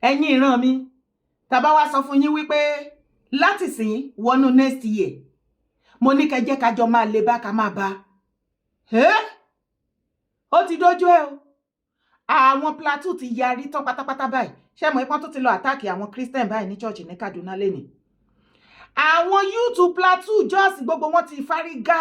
ẹ̀yin ìran mi tàbá wá sọ fún yín wípé láti sìn wọnú next year mo ní kẹ́ jẹ́ ká jọ máa lè bá ká máa bá ó ti dójú ẹ o àwọn plateau ti yarí tán pátápátá báyìí ṣé mo ipọn tó ti lọ àtàkì àwọn Christian báyìí ní church ní Kaduna lẹ́ni àwọn YouTube plateau Jos gbogbo wọn ti fárígá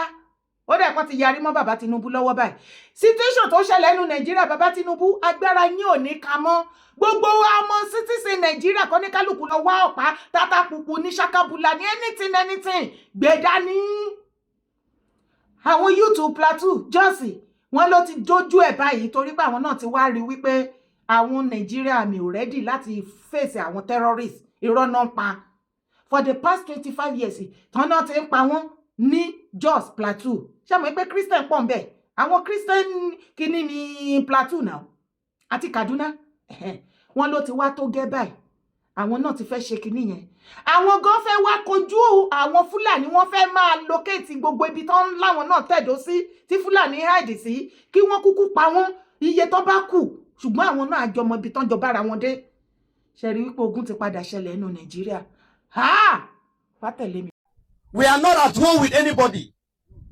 ó dẹ̀ pọ́n ti yarí mọ́ bàbá Tinubu lọ́wọ́ báyìí situation tó ṣẹlẹ̀ nínú Nàìjíríà bàbá Tinubu agbára yín ò ní ká mọ́ gbogbo ọmọ citizen Nàìjíríà kọ́ ní kálukú lọ wá ọ̀pá tátàkùkù ní ṣakabula ní anything gbé dání àwọn YouTube plateau Jos wọ́n ló ti jójú ẹ̀ báyìí torí pé àwọn náà ti wá rí wípé àwọn Nàìjíríà mi ò ready láti face àwọn terrorists irọ́ náà pa for the past 25 years tán náà ti ń pa wọ́n ní Jos plateau ṣé mo pé Christian pọ̀ ń bẹ̀ àwọn Christian kíní ní plateau náà àti Kaduna wọ́n ló ti wá tó gẹ́ báyìí àwọn náà ti fẹ́ ṣe kíní yẹn àwọn gan fẹ́ wá kojú àwọn Fúlàní wọ́n fẹ́ máa locate gbogbo ibi tán láwọn náà tẹ̀dó sí tí Fúlàní hide sí kí wọ́n kúkú pa wọ́n iye tó bá kù ṣùgbọ́n àwọn náà àjọmọ ibi tán jọ bára wọn dé ṣe rí wípé ogun ti padà ṣẹlẹ̀ nínú Nàìjíríà wá tẹ̀lé mi. We are not at war with anybody.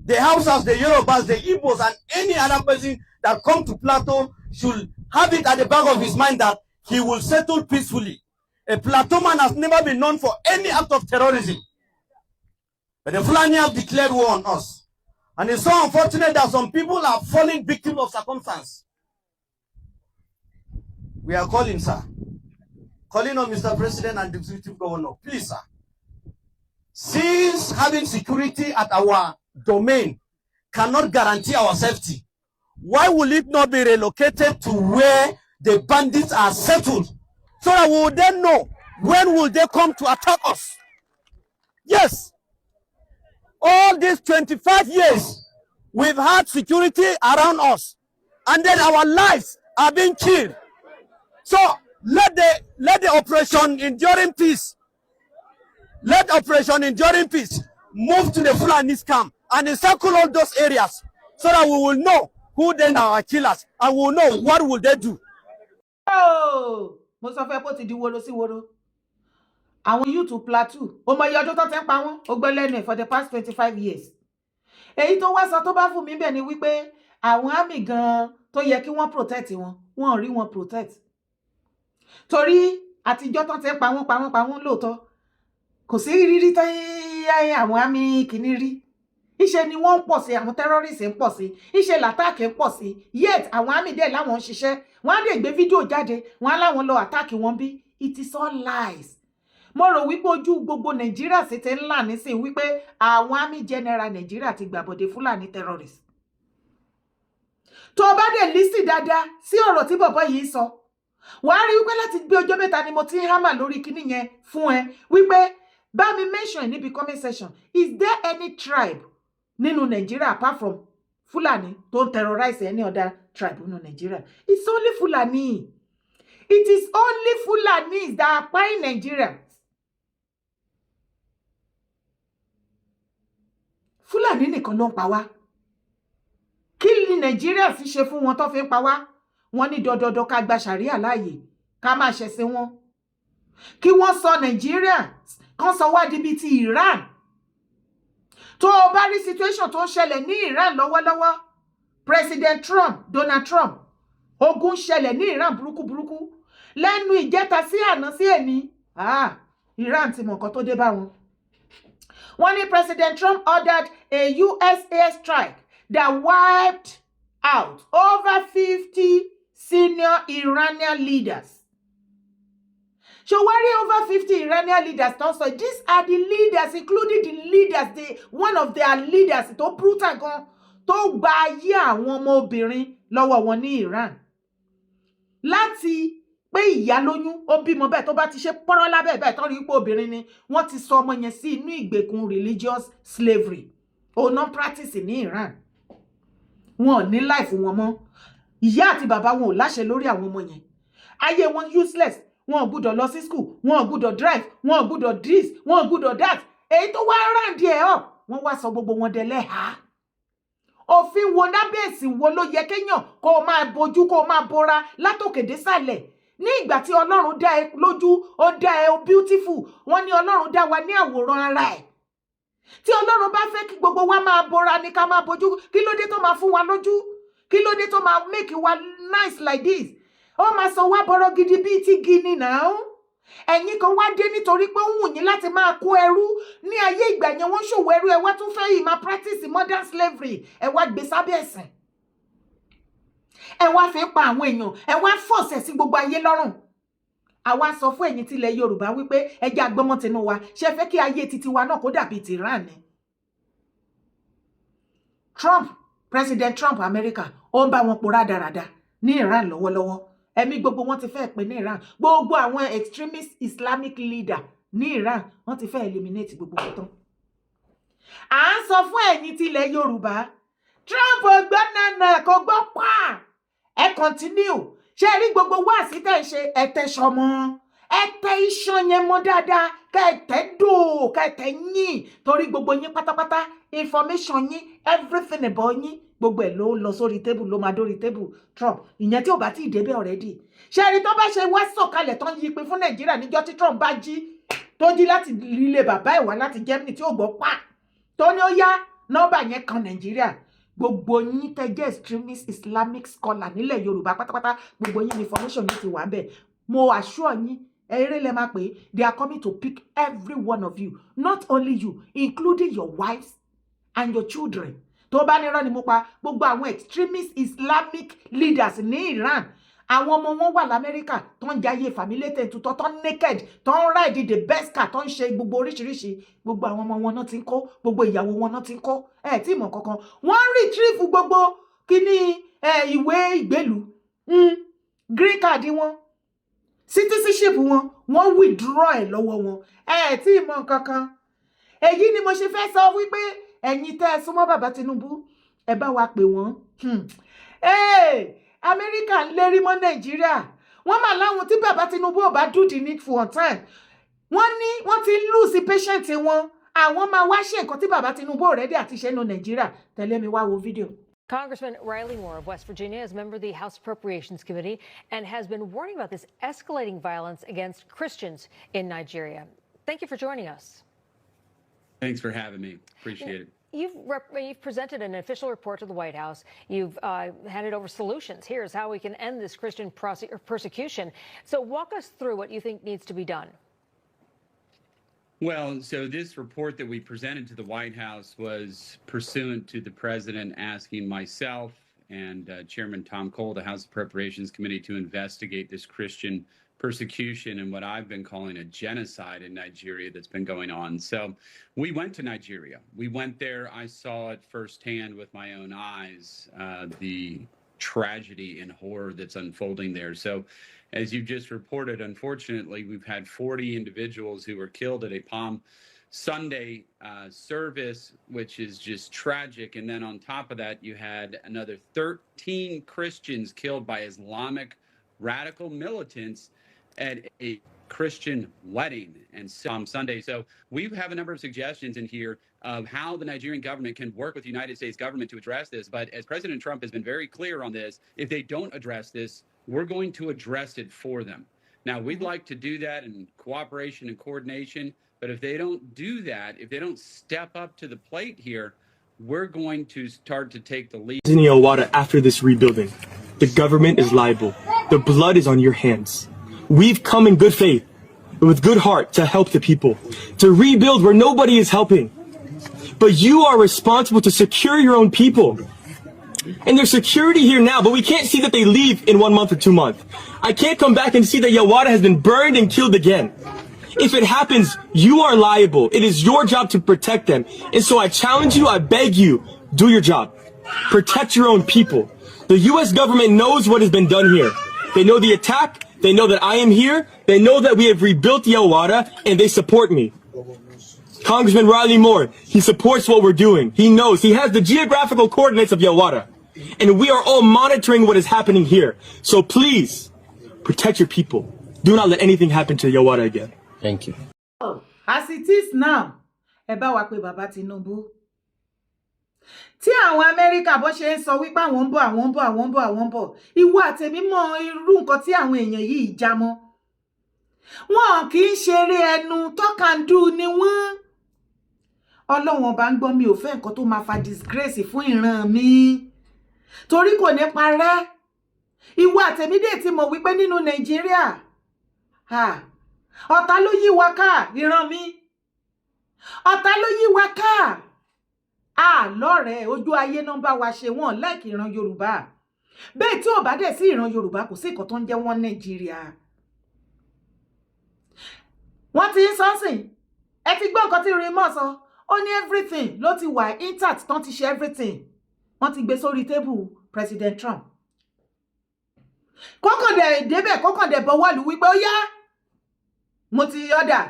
The Hausas, the Yorubas, the Igbos, and any other person that come to Plateau should have it at the back of his mind that he will settle peacefully. A Plateau man has never been known for any act of terrorism. But the Fulani have declared war on us. And it's so unfortunate that some people are falling victim of circumstance. We are calling, sir. Calling on Mr. President and the Executive Governor. Please, sir. Since having security at our domain cannot guarantee our safety, why will it not be relocated to where the bandits are settled so that we will then know when will they come to attack us? Yes, all these 25 years we've had security around us and then our lives are being killed. So let the Operation Enduring Peace move to the Fulani camp and encircle all those areas so that we will know who then are our killers and we will know what will they do. Oh, mo sọ fẹ́ kó ti di woro sí woro. Àwọn YouTube plateau, ó mọ iye ọdún tó tẹ́ pa wọ́n, ó gbé lẹ́nu for the past 25 years. Èyí tó wá sọ tó bá fún mi bẹ́ẹ̀ ni wípé àwọn army gan tó yẹ kí wọ́n protect wọn ò rí wọn protect. Torí àtijọ́ tó tẹ́ pa wọ́n lóòótọ́. Kò sí rírí tó àwọn army kìíní rí. Iṣẹ́ ni wọ́n ń pọ̀ sí àwọn terrorists ń pọ̀ sí. Iṣẹ́ l'attaque ń pọ̀ sí. Yet àwọn army dẹ̀ láwọn ń ṣiṣẹ́. Wọ́n á dẹ̀ gbé fídíò jáde. Wọ́n á láwọn lọ attack wọn bí. It is all lies. Mo rò wípé ojú gbogbo Nàìjíríà sì ti ń là nísìn wípé àwọn army general Nàìjíríà ti gbàbọ̀dé Fulani terrorists. Tó bá dẹ̀ lísì dáadáa sí ọ̀rọ̀ tí bọ̀bọ́ yìí sọ. Wàá rí wípé láti gbé ọjọ́ mẹ́ta ni mo ti ń hámà lórí kíní yẹn fún ẹ wípé bá mi mention níbi comment section, is there any tribe nínú Nigeria apart from Fulani don't terrorize any other tribe nínú Nigeria? It's only Fulani. It is only Fulanis that are buying Nigeria. Fulani nìkan ló ń pa wá. Kí ni Nigeria sì ṣe fún wọn tó fi ń pa wá? Wọ́n ní dọdọdọ ká gba Sharia láàyè, ká máa ṣẹ̀sìn wọn. Kí wọ́n sọ Nigeria kan sọ wá di bí ti Iran. Tó o bá rí situation tó ń ṣẹlẹ̀ ní Iran lọ́wọ́lọ́wọ́, President Trump, Donald Trump, ogun ṣẹlẹ̀ ní Iran burúkú. Lẹ́nu ìjẹta sí àná sí èní, Iran ti mọ̀ nǹkan tó dé bá wọn. Wọ́n ní President Trump ordered a U.S airstrike that wiped out over 50 senior Iranian leaders. So over 50 Iranian leaders also. These are the leaders, including the leaders, one of their leaders, tó brutal gan, tó gba ayé àwọn ọmọ obìnrin lọ́wọ́ wọn ní Iran. Láti pé ìyá lóyún, ó bímọ bẹ́ẹ̀ tó bá ti ṣe pọ́rọ́ lábẹ́ bẹ́ẹ̀ tó rí pé obìnrin ni, wọ́n ti sọ ọmọ yẹn sí inú ìgbèkùn religious slavery. Ó non practice ní Iran. Wọn ò ní life wọn mọ́. Ìyá àti bàbá wọn ò láṣẹ lórí àwọn ọmọ yẹn. Ayé wọn useless. Wọn ò gbọ́dọ̀ lọ sí school, wọn ò gbọ́dọ̀ drive, wọn ò gbọ́dọ̀ this, wọn ò gbọ́dọ̀ that. Èyí tó wá round ẹ̀ up, wọ́n wá sọ gbogbo wọn dẹlẹ́hà. Òfin wo lábẹ́ ẹ̀sìn wo ló yẹ kéèyàn kó máa bojú kó máa bora látòkè désàlẹ̀ ní ìgbà tí Ọlọ́run dá ẹ lójú ó dá ẹ ó beautiful wọ́n ní Ọlọ́run dá wa ní àwòrán ara ẹ̀ tí Ọlọ́run bá fẹ́ kí gbogbo wa máa bora ní ká máa bojú kí ló dé tó máa fún wa lójú kí ló dé tó máa make wa nice like this ó máa sọ wá bọ́rọ̀ gidi bíi ti gini náà ẹ̀yin kan wá dé nítorí pé ó wù yín láti máa kó ẹrú ní ayé ìgbà yẹn wọ́n ṣòwò ẹrú ẹ wá tún fẹ́ yìí máa practice modern slavery ẹ wá gbé sábẹ́ ẹ̀sìn ẹ wá fi pa àwọn èèyàn ẹ wá fọ̀sẹ̀ sí gbogbo ayé lọ́rùn àwa sọ fún ẹ̀yin tilẹ̀ Yorùbá wípé ẹ jẹ́ agbọ́mọ tinú wa ṣe fẹ́ kí ayé titi wa náà kó dàbí ti Iran ni President Trump America ó ń bá wọn pòórá dáradára ní Iran lọ́wọ́lọ́wọ́ ẹ̀mí gbogbo wọn ti fẹ́ pè ní Iran gbogbo àwọn extremist Islamic leader ní Iran wọ́n ti fẹ́ eliminate gbogbo wọn tán à ń sọ fún ẹ̀yin tilẹ̀ Yorùbá Trump gbọ́nàna kò gbọ́ pa ẹ continue ṣe rí gbogbo wá sí tẹ́ ṣe ẹ̀tẹ̀ ṣọmọ ẹ̀tẹ̀ iṣan yẹn mọ́ dáadáa kẹ́ẹ̀tẹ̀ dò kẹ́ẹ̀tẹ̀ yín torí gbogbo yín pátápátá information yín everything about yín gbogbo ẹ̀ ló lọ sórí table ló máa dórí table Trump ìyẹn tí ò bá tí ì débẹ̀ already ṣe rí tó bá ṣe wá sọ̀kalẹ̀ tán yí pé fún Nàìjíríà níjọ́ tí Trump bá jí tó jí láti ilé bàbá ẹ̀ wá láti Germany tí ò gbọ́ pa tó ní ó yá nọ́mbà yẹn kan Nàìjíríà gbogbo yín tẹ́ jẹ́ extremist Islamic scholar nílẹ̀ Yorùbá pátápátá gbogbo yín ní information yìí ti wà bẹ́ẹ̀ mo assure yín eré lẹ máa pè they are coming to pick every one of you not only you including your wives and your children tó bá ní irọ́ ni mo pa gbogbo àwọn extremist Islamic leaders ní Iran àwọn ọmọ wọn wà l'Amẹ́ríkà tó ń jayé fàmílétẹ̀ tutọ́ tó ń naked tó ń ride the best car tó ń ṣe gbogbo oríṣiríṣi gbogbo àwọn ọmọ wọn náà ti ń kó gbogbo ìyàwó wọn náà ti ń kó tí mọ̀ kankan wọ́n retrieve gbogbo kíní ìwé ìgbélú green card wọn citizenship wọn wọ́n withdraw ẹ̀ lọ́wọ́ wọn tí mọ̀ kankan èyí ni mo ṣe fẹ́ sọ wípé ẹ̀yin tẹ́ ẹ súnmọ́ bàbá Tinubu ẹ bá wa pè wọ́n Amẹ́ríkà ń lérí mọ́ Nàìjíríà wọ́n mà láwọn tí bàbá Tinubu ò bá do the needful on time wọ́n ní wọ́n ti lose patient wọn àwọn máa wá ṣe nǹkan tí bàbá Tinubu already àti ṣe nù Nàìjíríà tẹ̀lé mi wá wo fídíò. Congressman Riley Moore of West Virginia is a member of the House Appropriations Committee and has been warning about this escalating violence against Christians in Nigeria. Thank you for joining us. Thanks for having me. Appreciate it. You've presented an official report to the White House. You've handed over solutions. Here's how we can end this Christian persecution. So walk us through what you think needs to be done. Well, so this report that we presented to the White House was pursuant to the president asking myself and Chairman Tom Cole, the House Appropriations Committee, to investigate this Christian persecution and what I've been calling a genocide in Nigeria that's been going on. So we went to Nigeria. We went there. I saw it firsthand with my own eyes, the tragedy and horror that's unfolding there. So as you just reported, unfortunately, we've had 40 individuals who were killed at a Palm Sunday service, which is just tragic. And then on top of that, you had another 13 Christians killed by Islamic radical militants at a Christian wedding and Palm Sunday. So we have a number of suggestions in here of how the Nigerian government can work with the United States government to address this. But as President Trump has been very clear on this, if they don't address this, we're going to address it for them. Now, we'd like to do that in cooperation and coordination, but if they don't do that, if they don't step up to the plate here, we're going to start to take the lead. In Yawada after this rebuilding, the government is liable. The blood is on your hands. We've come in good faith, with good heart, to help the people, to rebuild where nobody is helping. But you are responsible to secure your own people. And there's security here now, but we can't see that they leave in 1 month or 2 months. I can't come back and see that Yawada has been burned and killed again. If it happens, you are liable. It is your job to protect them. And so I challenge you, I beg you, do your job. Protect your own people. The U.S. government knows what has been done here. They know the attack. They know that I am here. They know that we have rebuilt Yawada, and they support me. Congressman Riley Moore, he supports what we're doing. He knows. He has the geographical coordinates of Yawada. And we are all monitoring what is happening here. So please, protect your people. Do not let anything happen to Yawada again. Thank you. As it is now, ẹ bá wa pè bàbá Tinubu. tí àwọn Amẹ́ríkà bó ṣe ń sọ wípé àwọn ń bọ̀ ìwọ àtèmi mọ irú nǹkan tí àwọn èèyàn yìí já mọ́ wọn kì í ṣeré ẹnu tọ́kàndú ni wọ́n Ọlọ́run bá ń gbọ́ mi ò fẹ́ nǹkan tó máa fa disgrace fún ìran mi torí kò ní parẹ́ ìwọ àtèmi dé tí mo wípé nínú Nàìjíríà ọ̀tá ló yí wa ká ìran mi ọ̀tá ló yí wa ká lọ́rẹ̀ẹ́ ojú ayé náà bá wa ṣe wọ́n láìkì ìran Yorùbá bẹ́ẹ̀ tí ò bá dẹ̀ sí ìran Yorùbá kò sí nǹkan tó ń jẹ́ wọ́n Nàìjíríà wọ́n ti ń sọ́sìn ẹ ti gbọ́ nǹkan tí rimọ́ sọ ó ní everything ló ti wà intact tán ti ṣe everything wọ́n ti gbé sórí tébù President Trump kókàndẹ̀ débẹ̀ kókàndẹ̀ bọ́wọ́lù wípé ó yá mo ti order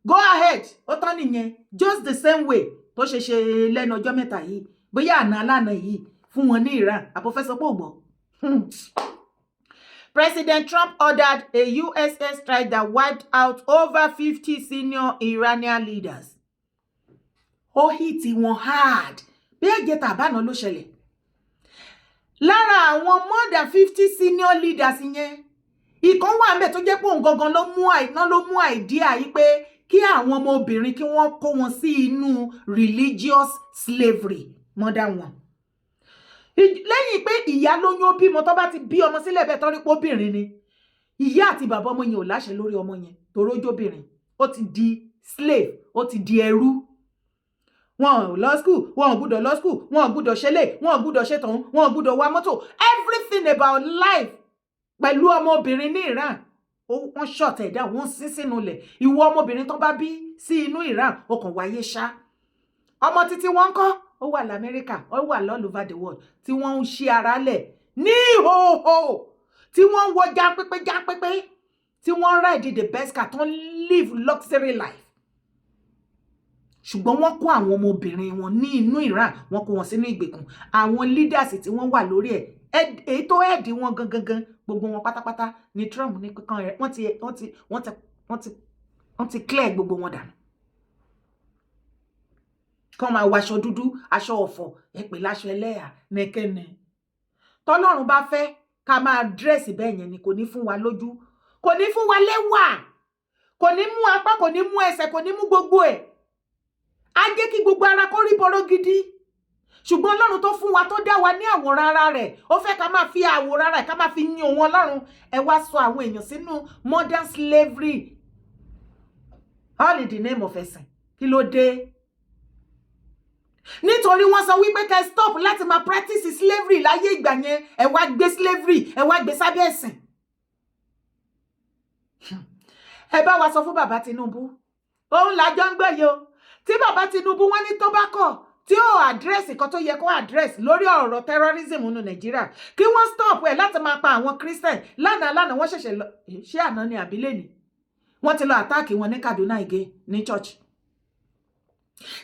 go ahead ó tán nìyẹn just the same way tó ṣe lẹ́nu ọjọ́ mẹ́ta yìí bóyá àná alánà yìí fún wọn ní Iran àbọ̀fẹ́sọ pé ò gbọ́. President Trump ordered a U.S strike that wiped out over 50 senior Iranian leaders. Ó hit wọn hard bí ẹ̀jẹ̀ tàbánà ló ṣẹlẹ̀. Lára àwọn more than 50 senior leaders yẹn ìkan wà ńbẹ̀ tó jẹ́ pé òun gangan ló mú àìdíà yìí pé kí àwọn ọmọbìnrin kí wọ́n kó wọn sí inú religious slavery mother wọn. Lẹ́yìn pé ìyá lóyún ó bímọ tó bá ti bí ọmọ sílẹ̀ bẹ́ẹ̀ tán rí pé obìnrin ni ìyá àti bàbá ọmọ yẹn ò láṣẹ lórí ọmọ yẹn torí ó jóbìnrin ó ti di slave ó ti di ẹrú wọn ò lọ school wọn ò gbúdọ̀ lọ school wọn ò gbúdọ̀ ṣẹlẹ̀ wọn ò gbúdọ̀ ṣetàn wọn ò gbúdọ̀ wa mọ́tò everything about life pẹ̀lú ọmọbìnrin ní Iran wọ́n short ẹ̀dá wọ́n sín sínú ilẹ̀ ìwọ ọmọbìnrin tó bá bí sí inú Iran ó kàn wáyé ṣá ọmọ títí wọ́n kọ́ ó wà l'Amẹ́ríkà ó wà all over the world tí wọ́n ń ṣí ara lẹ̀ ní ìhòòhò tí wọ́n ń wọ jápépé tí wọ́n ride the best car tó ń live luxury life ṣùgbọ́n wọ́n kó àwọn ọmọbìnrin wọn ní inú Iran wọ́n kó wọn sínú ìgbèkùn àwọn leaders tí wọ́n wà lórí ẹ̀ èyí tó ẹ̀dì wọn gangan gbogbo wọn pátápátá ni Trump ní kankan rẹ̀ wọ́n ti clear gbogbo wọn dànù kán máa wọ aṣọ dúdú aṣọ ọ̀fọ̀ ẹ̀pẹ̀ láṣọ ẹlẹ́yà nẹ́kẹ́nẹ́ tọ́lọ́run bá fẹ́ ká máa dírẹ́sì bẹ́ẹ̀ yẹn ni kò ní fún wa lójú kò ní fún wa lẹ́wà kò ní mú apá kò ní mú ẹsẹ̀ kò ní mú gbogbo ẹ̀ á jẹ́ kí gbogbo ara kó rí bọ́rọ́ gidi ṣùgbọ́n Ọlọ́run tó fún wa tó dá wa ní àwòrán ara rẹ̀ ó fẹ́ ká máa fi àwòrán rẹ̀ ká máa fi yin òun Ọlọ́run ẹ wá sọ àwọn èèyàn sínú modern slavery all in the name of ẹ̀sìn kí ló dé nítorí wọ́n sọ wípé kẹ́ stop láti máa practice slavery láyé ìgbà yẹn ẹ wá gbé slavery ẹ wá gbé sábẹ́ ẹ̀sìn ẹ bá wa sọ fún bàbá Tinubu òun làjọ ń gbé yìí o tí bàbá Tinubu wọ́n ní tó bá kọ̀ tí ó àdírẹ́sì kan tó yẹ kó àdírẹ́sì lórí ọ̀rọ̀ terrorism nínú Nàìjíríà kí wọ́n stop ẹ̀ láti máa pa àwọn Christian lánàá wọ́n ṣẹ̀ṣẹ̀ lọ ṣé àná ni àbílẹ̀ ni wọ́n ti lọ àtáàkì wọn ní Kaduna Ige ní church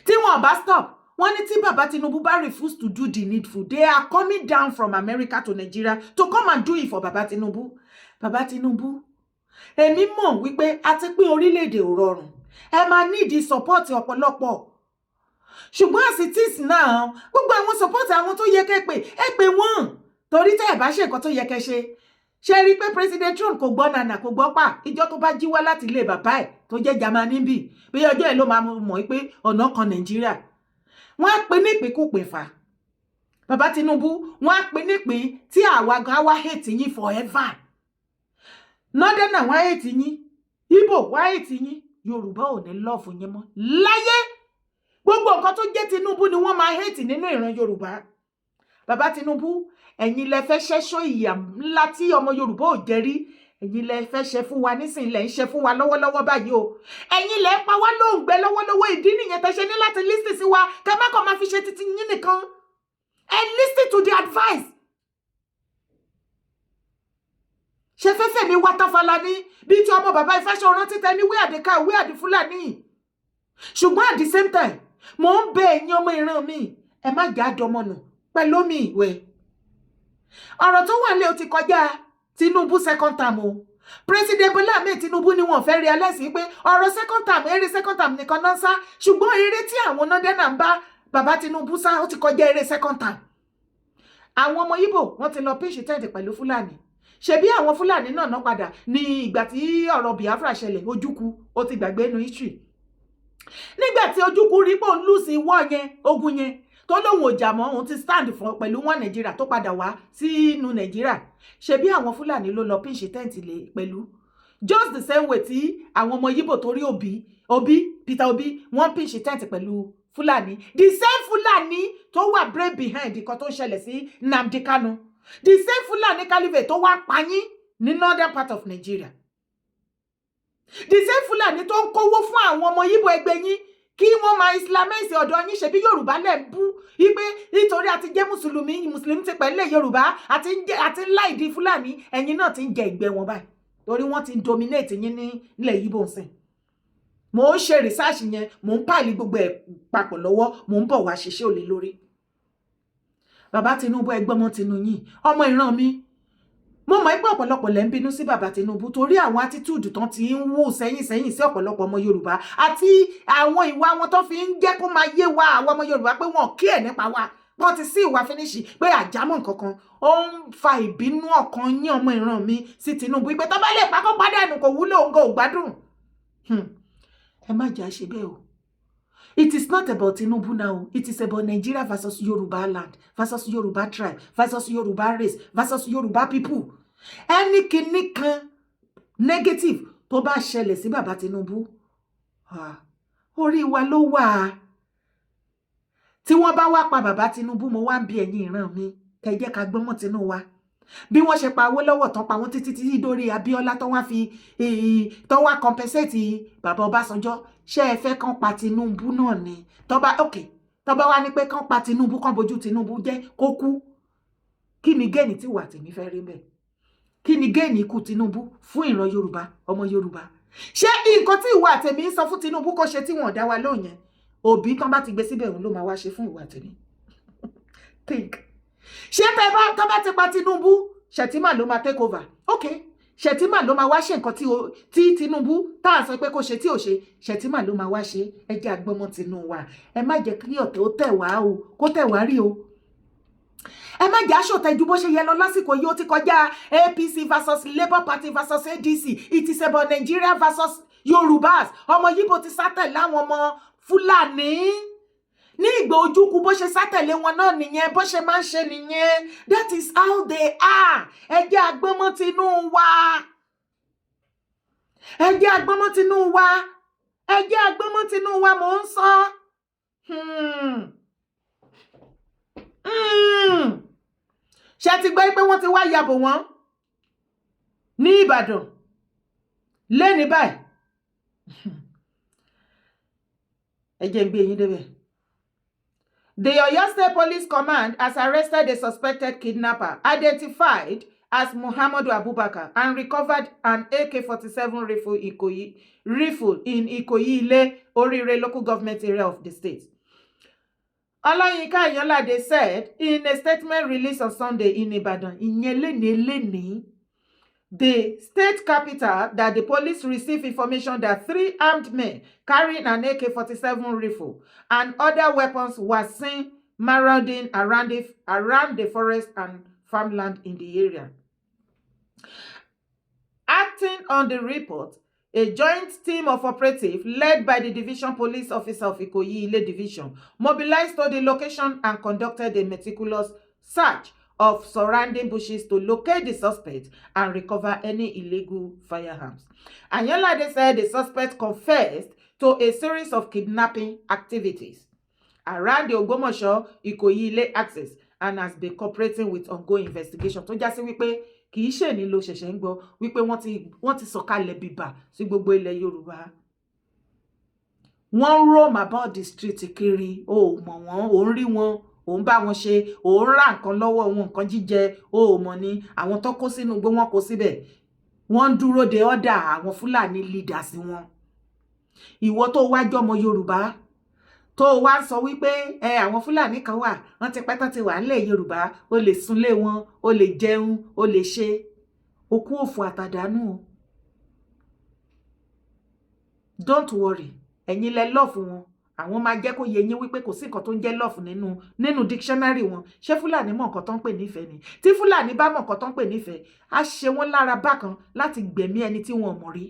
tí wọ́n bá stop wọ́n ní tí bàbá Tinubu bá refuse to do the needful they are coming down from America to Nigeria to come and do it for bàbá Tinubu èmi mọ̀ wípé a ti pín orílẹ̀-èdè ò rọrùn ẹ máa nídìí support ọ̀pọ̀lọpọ̀ ṣùgbọ́n as it is now gbogbo àwọn support àwọn tó yẹ kẹ́ pé ẹ pé wọ́n torí tẹ́ ẹ bá ṣe nǹkan tó yẹ kẹ́ ṣe rí pé President Trump kò gbọ́ nànà kò gbọ́ pa ìjọ tó bá jí wá láti ilé bàbá ẹ̀ tó jẹ́ Germany bí bí ọjọ́ ẹ̀ ló máa mọ̀ pé ọ̀nà kan Nàìjíríà wọ́n á pín nípínkúpín fà bàbá Tinubu wọ́n á pín nípín tí àwa gan wá hate yín forever northern wọ́n hate yín Igbo wọ́n hate yín Yorùbá ò ní love yín mọ́ láyé gbogbo nǹkan tó jẹ́ Tinubu ni wọ́n máa hate nínú ìran Yorùbá bàbá Tinubu ẹ̀yin lẹ fẹ́ ṣẹ́ṣọ́ ìyà ńlá tí ọmọ Yorùbá ò jẹ rí ẹ̀yin lẹ fẹ́ ṣe fún wa nísìnyí lẹ ń ṣe fún wa lọ́wọ́lọ́wọ́ báyìí o ẹ̀yin lẹ pa wá lóǹgbẹ lọ́wọ́lọ́wọ́ ìdí nìyẹn tẹ́ ṣe ní láti listen sí wa kẹ́ má kàn máa fi ṣe títí yín nìkan and listen to the advice ṣe fẹ́fẹ́ mi wá táfàlà ní bí tí ọmọ bàbá Ifáṣọ rántí tẹ ní wé àdì Fúlàní ṣùgbọ́n at the same time mò ń bẹ ẹ̀yin ọmọ ìran mi ẹ má jà dọmọnù pẹ̀lú mi ìwẹ̀ ọ̀rọ̀ tó wà lé o ti kọjá Tinubu second term o President Bola Ahmed Tinubu ni wọ́n fẹ́ realize pé ọ̀rọ̀ second term nìkan náà sá ṣùgbọ́n eré tí àwọn nọ́dẹ́nà ń bá bàbá Tinubu sá ó ti kọjá eré second time. Àwọn ọmọ Ìgbò wọ́n ti lọ pitch tent pẹ̀lú Fúlàní. Ṣebí àwọn Fúlàní náà ná padà ní ìgbà tí ọ̀rọ̀ Biafra ṣẹlẹ̀ Ojukwu ó ti gbàgbé inú history. Nígbà tí Ojukwu rí pé òun lùsì wọ́ yẹn ogun yẹn tó lóun ò jà mọ́ òun ti stand fún pẹ̀lú wọn Nàìjíríà tó padà wá sínú Nàìjíríà. Ṣebí àwọn Fúlàní ló lọ pitch tent lé pẹ̀lú. Just the same way tí àwọn ọmọ Ìgbò torí Peter Obi wọ́n pitch tent pẹ̀lú Fulani. The same Fulani tó wà brave behind nǹkan tó ṣẹlẹ̀ sí Nnamdi Kanu. The same Fulani caliphate tó wà pààyàn ní northern part of Nigeria. The same Fulani tó ń kówó fún àwọn ọmọ Ìgbò ẹgbẹ́ yín kí wọ́n máa islamize ọ̀dọ̀ yín ṣebí Yorùbá lẹ̀ ń bú wípé nítorí àti jẹ́ Mùsùlùmí ti pẹ̀lẹ́ Yorùbá àti ńlá ìdí Fulani ẹ̀yin náà ti ń jẹ ìgbẹ́ wọn báyìí torí wọ́n ti ń dominate yín nílẹ̀ Ìgbò ńsìn. Mo ń ṣe research yẹn, mo ń pàìlì gbogbo ẹ̀ papọ̀ lọ́wọ́, mo ń bọ̀ wá ṣiṣẹ́ òlé lórí. Bàbá Tinubu ẹgbọ́mọ Tinu yín, ọmọ ìran mi. Mo mọ̀ pé ọ̀pọ̀lọpọ̀ lẹ́ ń bínú sí bàbá Tinubu torí àwọn attitude tán ti ń wò sẹ́yìn sí ọ̀pọ̀lọpọ̀ ọmọ Yorùbá àti àwọn ìwà wọn tó fi ń jẹ́ kó máa yé wa àwọn ọmọ Yorùbá pé wọn kí ẹ̀ nípa wa. Wọ́n ti sí ìwà finish pé àjámọ̀ nǹkankan ó ń fa ìbínú ọkàn yín ọmọ ìran mi sí Tinubu pé tó bá lè pa kó pàdánù kò wúlò òun kò gbádùn. Ẹ má jà ṣe bẹ́ẹ̀ o. It is not about Tinubu now. It is about Nigeria versus Yoruba land, versus Yoruba tribe, versus Yoruba race, versus Yoruba people. Any kinní kan negative tó bá ṣẹlẹ̀ sí bàbá Tinubu, orí wa ló wà. Tí wọ́n bá wá pa bàbá Tinubu, mo wá ń bi ẹ̀yin ìran mi, kẹ́ jẹ́ ká gbọ́mọ̀ tinú wa. Bí wọ́n ṣe pa Awólọ́wọ̀ tán pa wọ́n títí dórí Abíọ́lá tán wá fi tán wá compensate bàbá Ọbásanjọ́ ṣé ẹ fẹ́ kán pa Tinubu náà ni tó bá wá ní pé kán pa Tinubu kán bojú Tinubu jẹ́ kó kú kí ni géènì tí wà tèmi fẹ́ rí bẹ́ẹ̀ kí ni géènì ikú Tinubu fún ìran Yorùbá ọmọ Yorùbá ṣé nǹkan tí ìwà tèmi ń sọ fún Tinubu kó ṣe tí wọ́n dá wa lóhùn yẹn Òbí tán bá ti gbé síbẹ̀ òun ló máa wá ṣe fún ìwà tèmi think ṣé tán bá ti pa Tinubu Shettima ló máa take over okay Shettima ló máa wá ṣe nǹkan tí Tinubu tá à sọ pé kó ṣe tí ò ṣe Shettima ló máa wá ṣe ẹ jẹ́ agbọ́mọ tinú wa ẹ má jẹ́ kí ọ̀tẹ̀ ó tẹ̀ wá o kó tẹ̀ wá rí o ẹ má jẹ́ aṣọ̀tẹ̀ ju bó ṣe yẹ lọ lásìkò yìí ó ti kọjá APC versus Labour Party versus ADC it is about Nigeria versus Yorubas ọmọ Yíbò ti sátẹ̀ láwọn ọmọ Fúlàní ní ìgbà Ojukwu bó ṣe sátẹ̀lé wọn náà nìyẹn bó ṣe máa ń ṣe nìyẹn that is how they are ẹ jẹ́ agbọ́mọ tinú wa ẹ jẹ́ agbọ́mọ tinú wa ẹ jẹ́ agbọ́mọ tinú wa mò ń sọ ṣé ti gbọ́ pé wọ́n ti wá yàbò wọ́n ní Ìbàdàn lẹ́ni báyìí ẹ jẹ́ ń gbé yín débẹ̀. The Oyo State Police Command has arrested a suspected kidnapper identified as Muhammadu Abubakar and recovered an AK-47 rifle in Ikoyi-Ile, Orire local government area of the state. Olayinka Ayinlade said in a statement released on Sunday in Ibadan, the state capital, that the police received information that 3 armed men carrying an AK-47 rifle and other weapons were seen marauding around the forest and farmland in the area. Acting on the report, a joint team of operatives led by the Division Police Officer of Ikoyi-Ile Division mobilized to the location and conducted a meticulous search of surrounding bushes to locate the suspect and recover any illegal firearms. Ayinlade said the suspect confessed to a series of kidnapping activities around the Ogbomoso Ikoyi-Ile axis and has been cooperating with ongoing investigation. Tó já sí wípé kì í ṣe ní ló ṣẹ̀ṣẹ̀ ń gbọ́ wípé wọ́n ti sọ̀kalẹ̀ bíbà sí gbogbo ilẹ̀ Yorùbá. Wọ́n roam about the street kiri, ó mọ̀ wọ́n, ó ń rí wọn, ó ń bá wọn ṣe, ó ń ra nǹkan lọ́wọ́ wọn, nǹkan jíjẹ, ó mọ̀ ní àwọn tó kó sínú gbé wọn kó síbẹ̀. Wọ́n dúró de order àwọn Fúlàní leaders wọn. Ìwọ tó wá jọmọ Yorùbá tó wá sọ wípé àwọn Fúlàní kan wà, wọ́n ti pẹ́ tán ti wà nílẹ̀ Yorùbá, ó lè súnlé wọn, ó lè jẹun, ó lè ṣe. Okú òfò àtàdánù. Don't worry. Ẹ̀yin lẹ love wọn, àwọn máa jẹ́ kó yé yín wípé kò sí nǹkan tó ń jẹ́ love nínú dictionary wọn. Ṣé Fúlàní mọ̀ nǹkan tó ń pè nífẹ̀ẹ́ ni? Tí Fúlàní bá mọ̀ nǹkan tó ń pè nífẹ̀ẹ́, á ṣe wọ́n lára bákan láti gbẹ̀mí ẹni tí wọn ò mọ̀ rí,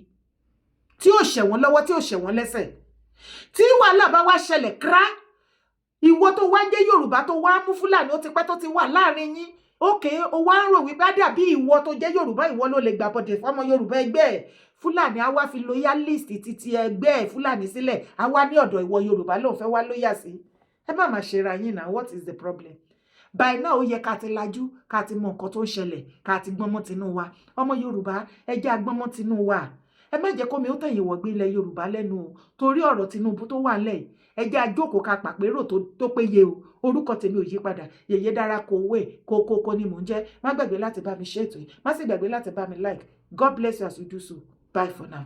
tí ò ṣẹ̀ wọ́n lọ́wọ́, tí ò ṣẹ̀ wọ́n lẹ́sẹ̀. Tí wàhálà bá wá ṣẹlẹ̀ kra, ìwọ tó wá jẹ́ Yorùbá tó wá mú Fúlàní, ó ti pẹ́ tó ti wà láàrin yín. Okay, ó wá ń rò wípé á dàbí ìwọ tó jẹ́ Yorùbá, ìwọ ló lè gbà bọ̀dẹ̀ fọ́mọ Yorùbá ẹgbẹ́ ẹ̀. Fúlàní á wá fi loyalist títí ẹgbẹ́ ẹ̀ Fúlàní sílẹ̀, á wá ní ọ̀dọ̀ ìwọ Yorùbá lóun fẹ́ wá lóyà sí. Ẹ má máa ṣe ra yín náà. What is the problem? By now ó yẹ ká ti lajú, ká ti mọ nǹkan tó ń ṣẹlẹ̀, ká ti gbọ́n mọ́ tinú wa. Ọmọ Yorùbá, ẹ jẹ́ agbọ́n mọ́ tinú wa. Ẹ má jẹ́ kómi ó tẹ̀yìn wọ̀gbé ilẹ̀ Yorùbá lẹ́nu o, torí ọ̀rọ̀ Tinubu tó wà ńlẹ̀. Ẹ jẹ́ ajókòó ká pàpérò tó péye o. Orúkọ tèmi ò yí padà. Yèyé dára kó ni mò ń jẹ́. Má gbàgbé láti bá mi share ètò yìí. Má sì gbàgbé láti bá mi like. God bless you as you do so. Bye for now.